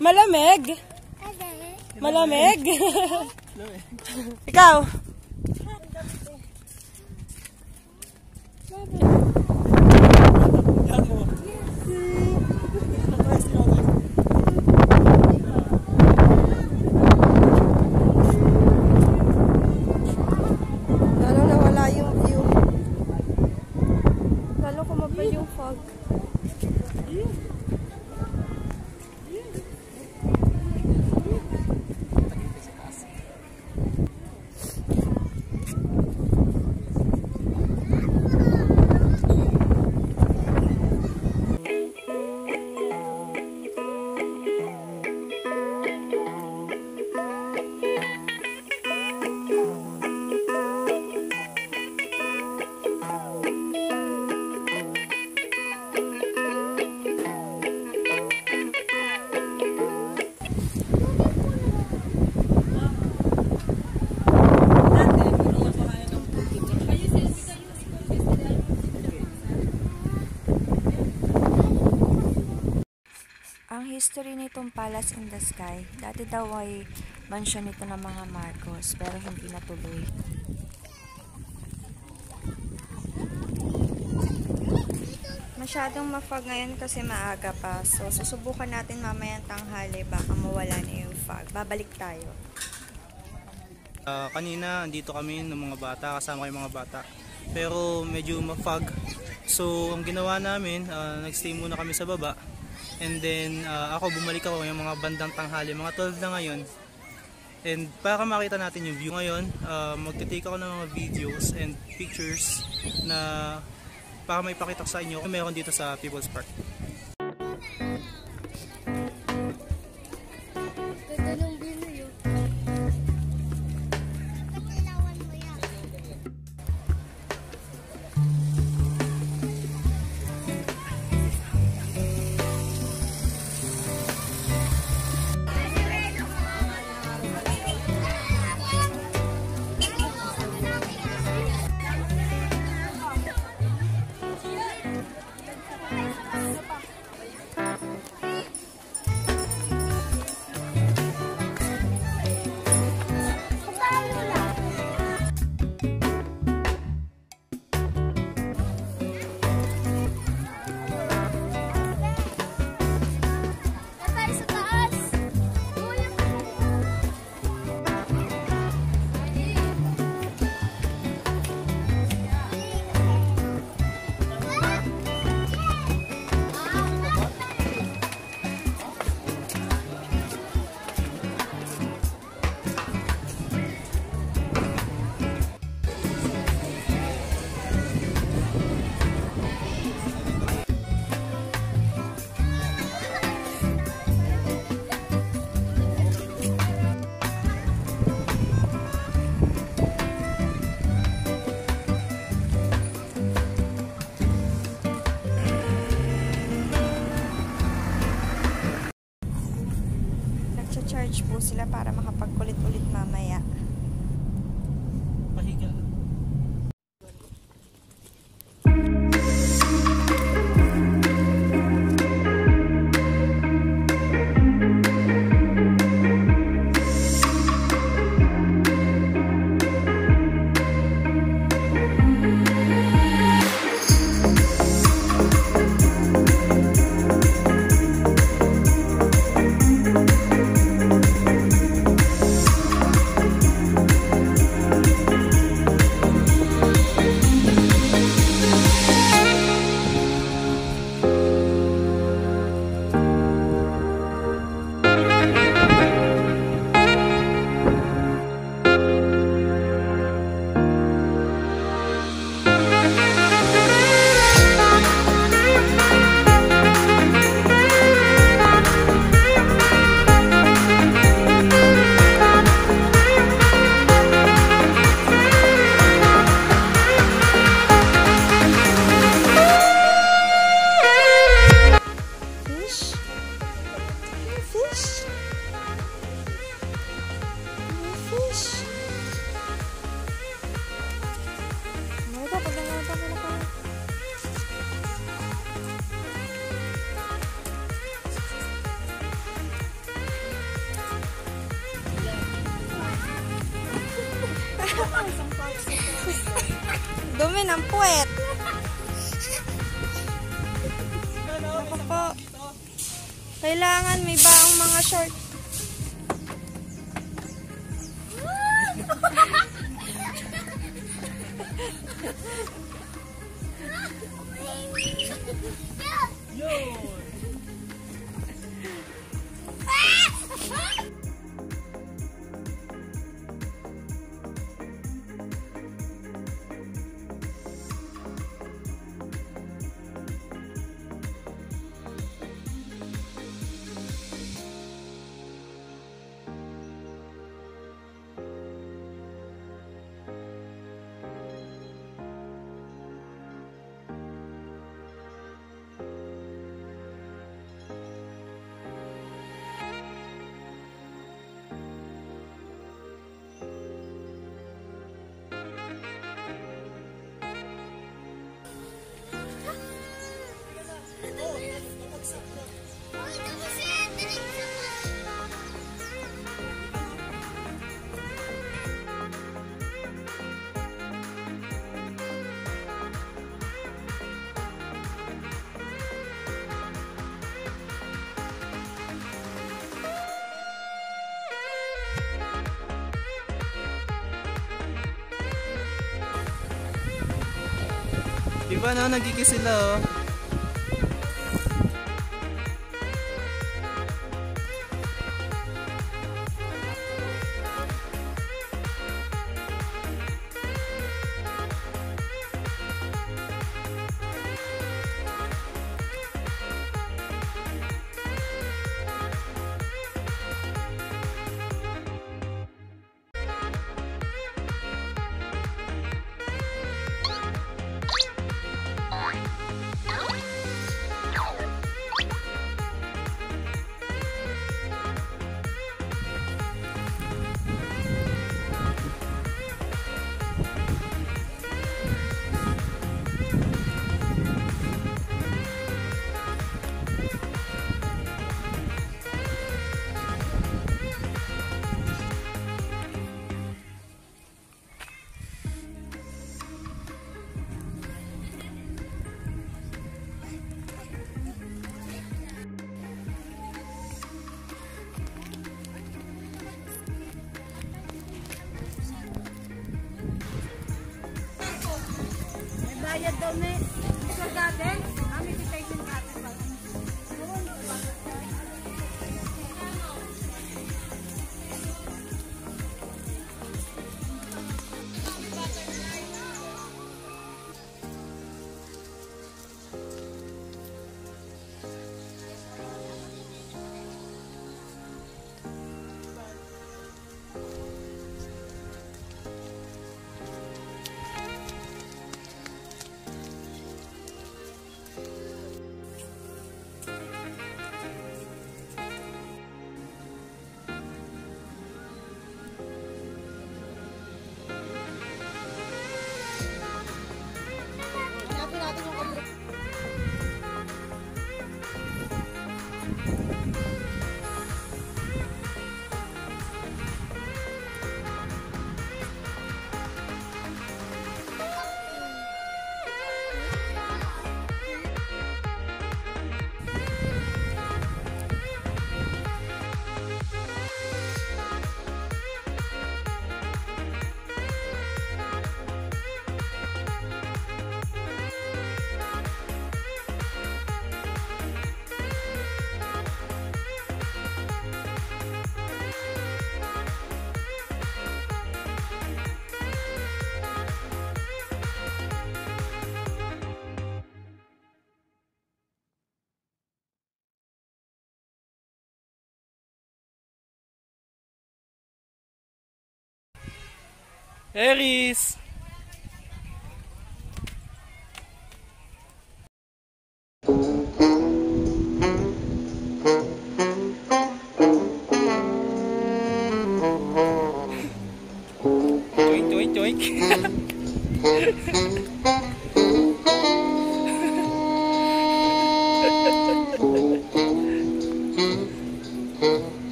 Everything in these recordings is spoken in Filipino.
Malamig? Malamig? Ikaw? Lalo nawala yung view. Lalo kumabal yung fog. Ang history nitong Palace in the Sky, dati daw ay mansyon ito ng mga Marcos, pero hindi natuloy. Masyadong ma-fog ngayon kasi maaga pa, so susubukan natin mamayang tanghali, baka mawala na yung fog. Babalik tayo. Kanina, andito kami ng mga bata, kasama yung mga bata. Pero medyo ma-fog. So, ang ginawa namin, nag-stay muna kami sa baba. And then, bumalik ako yung mga bandang tanghali, mga 12 na ngayon. And para makita natin yung view ngayon, magte-take ako ng mga videos and pictures na para may pakita ko sa inyo kung meron dito sa People's Park. Charge po sila para makapagkulit-ulit mamaya. Pahiga. dumi ng puwet. Ako po. Kailangan may baong mga short. Diba no, nagkikis sila oh. Bayad daw ni sa garden, kami kitay din natin ba? Eris! Joink, joink, joink.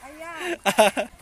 Ayan.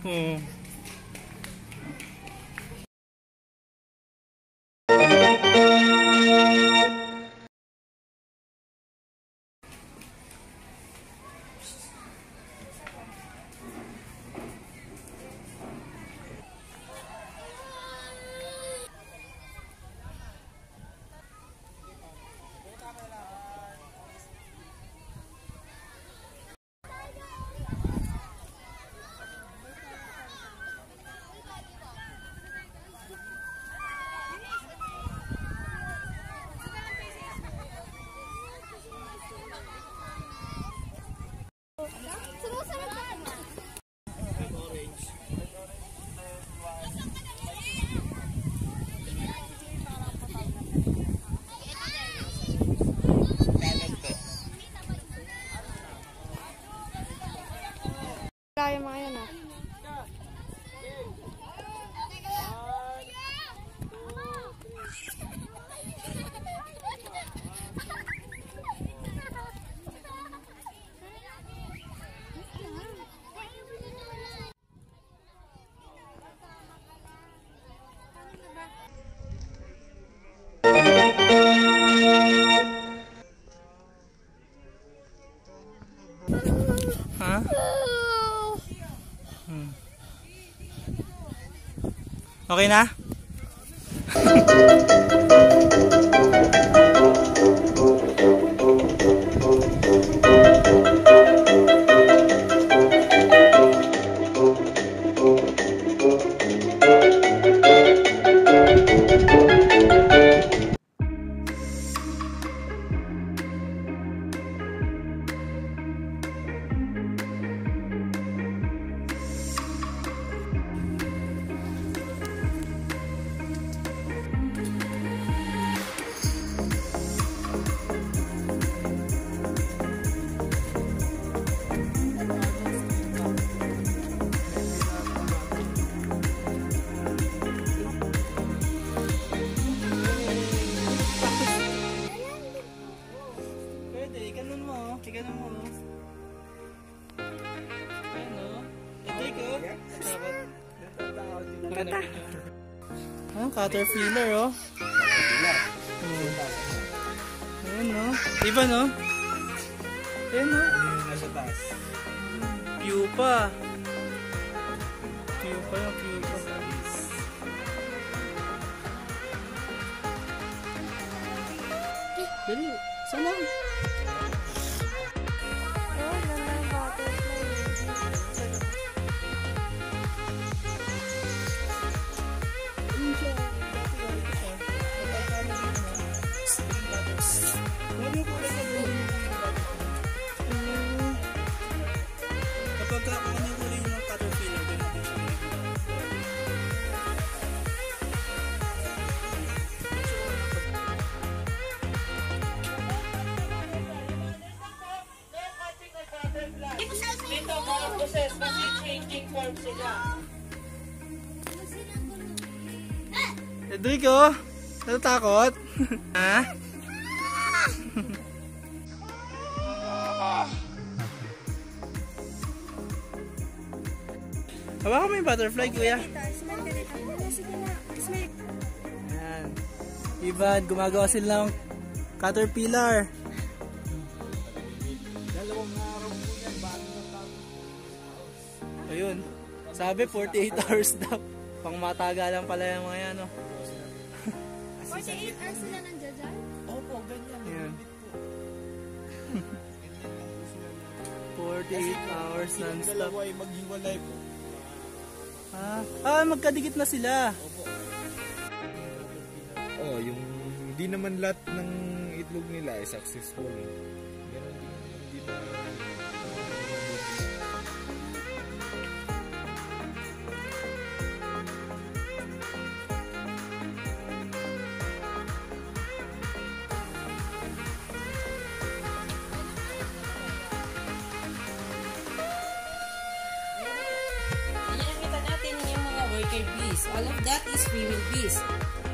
Oh. Kaya mga yan ah. Ha? Okay na? Ikanan mo. Ano? Ito ko. Tata. Ah, caterpillar oh. Ayan no. Iba no? Ayan no. Nasa taas. Pupa. Pupa yung pupa. Dali. Sana? Oh, ganda yung butterfly. Kapag kakakuha niyo ulit yung caterpillar, doon natin siya Dito mga process kasi changing form sila. Edrico, natatakot? Ha? Hawakan mo yung butterfly, kuya. Smile ka dito. Sige na. Smile. Ayan. Ivan, gumagawa sila ng caterpillar. Dalawang araw po yan, bago natapos. Ayun. Sabi 48 hours daw. Pang mataga lang pala yung mga yan, no? 48 hours sila nandiyan dyan? Opo, ganyan. Ayan. 48 hours Yung non-stop. dalawa ay maghiwalay po. Magkadikit na sila. Oh, yung hindi naman lahat ng itlog nila ay successful. Ganun din, hindi na Nakita natin yung mga worker bees. All of that is female bees.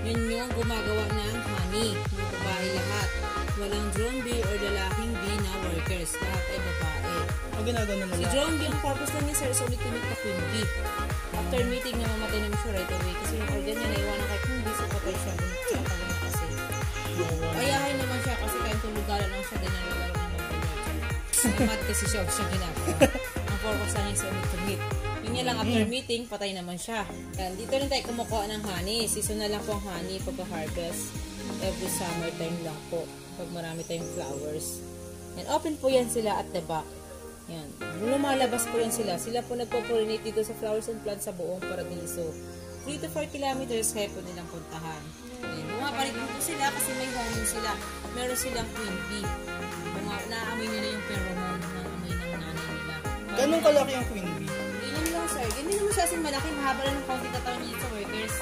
Yun yung gumagawa ng honey. Mga babae lahat. Walang drone bee or lalaking bee na workers. Lahat ay babae. Ang ginagawa na Si nila. John B, ang purpose lang niya, sir, is only to meet the Queen Bee. After meeting, namamatay naman siya right away. Kasi yung organ niya naiwanan kay Queen Bee, so patay siya. Bunot siya kasi. Ayahay naman siya kasi kahit tulugala lang siya, ganyan lang naman siya. Mad kasi siya ginagawa. Ang purpose lang niya is only to meet. Yun niya lang, after meeting, patay naman siya. Yan, dito rin tayo kumukuha ng honey. Seasonal lang po ang honey pagka-harvest. Every summertime lang po. Pag marami tayong flowers. Yan, open po yan sila at the back. Yan. Lumalabas po yan sila. Sila po nagpo-pollinate dito sa flowers and plants sa buong paradiso. 3 to 4 kilometers kaya po nilang puntahan. Yan. Bumapalit po sila kasi may honey sila. Meron silang queen bee. Naamoy nila yung pheromone na amoy ng nanay nila. Ganun kalaki ang queen bee? Ganyan lang, sir. Hindi naman siya kasing malaki. Mahaba lang ng konti katawan niya sa workers.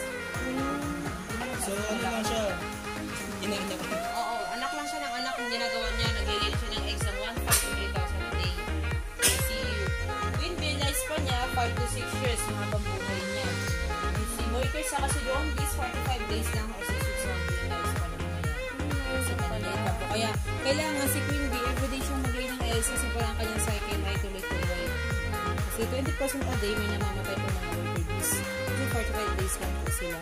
So ano lang siya? Ina-anak. Oo, anak lang siya ng anak. Ang ginagawa niya, nag-i-lay siya ng eggs ng 1,500 to 3,000 a day. Si Queen Bee, life pa niya, 5 to 6 years, mga pambuhay niya. Si workers, saka si Drone Bees, 45 days lang or 6 weeks lang yung life pa naman yan. So, maliit pa po. Kaya, kailangan si Queen Bee, everyday siyang mag-lay ng eggs kasi parang kanyang cycle ay tuloy-tuloy. Kasi 20% a day may namamatay po mga worker bees. Kasi 45 days lang po sila.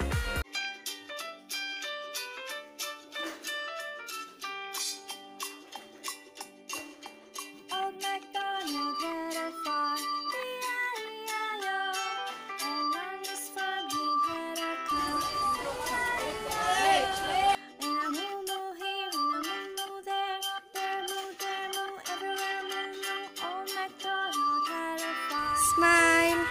Old MacDonald had a farm, E-I-E-I-O. And on this farm he had a cow, E-I-E-I-O. And a moo-moo here and a moo-moo there, moo, everywhere moo-moo. Old MacDonald had a farm. Smile.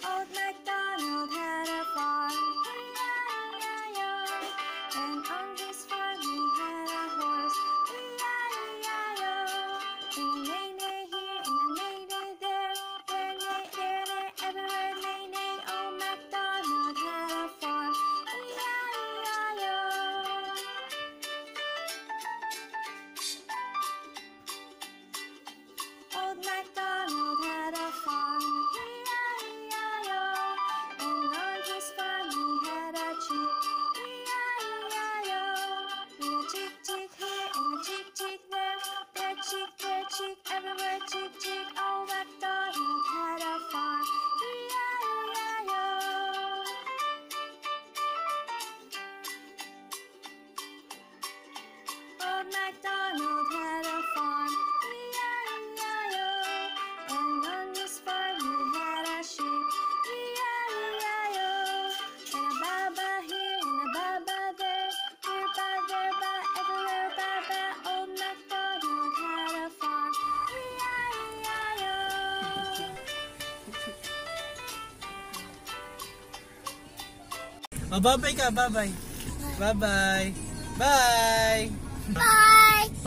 Old MacDonald had a farm, E-I-E-I-O. And on his farm he had a horse, E-I-E-I-O. And a neigh-neigh here and a neigh-neigh there, there, everywhere neigh-neigh. Old MacDonald had a farm, E-I-E-I-O. Old MacDonald had a farm, E-I-E-I-O. And on his farm he had a chick, E-I-E-I-O. And a chick, chick here and a chick, chick there, chick, everywhere chick. Old MacDonald had a farm, E-I-E-I-O. Old MacDonald had a farm, E-I-E-I-O. And on his farm he had a sheep, E-I-E-I-O. And a baba here and a baba there, here ba, everywhere ba. Old MacDonald had a farm, E-I-E-I-O. Oh, bye-bye ka, bye-bye. Bye-bye. Bye! Bye!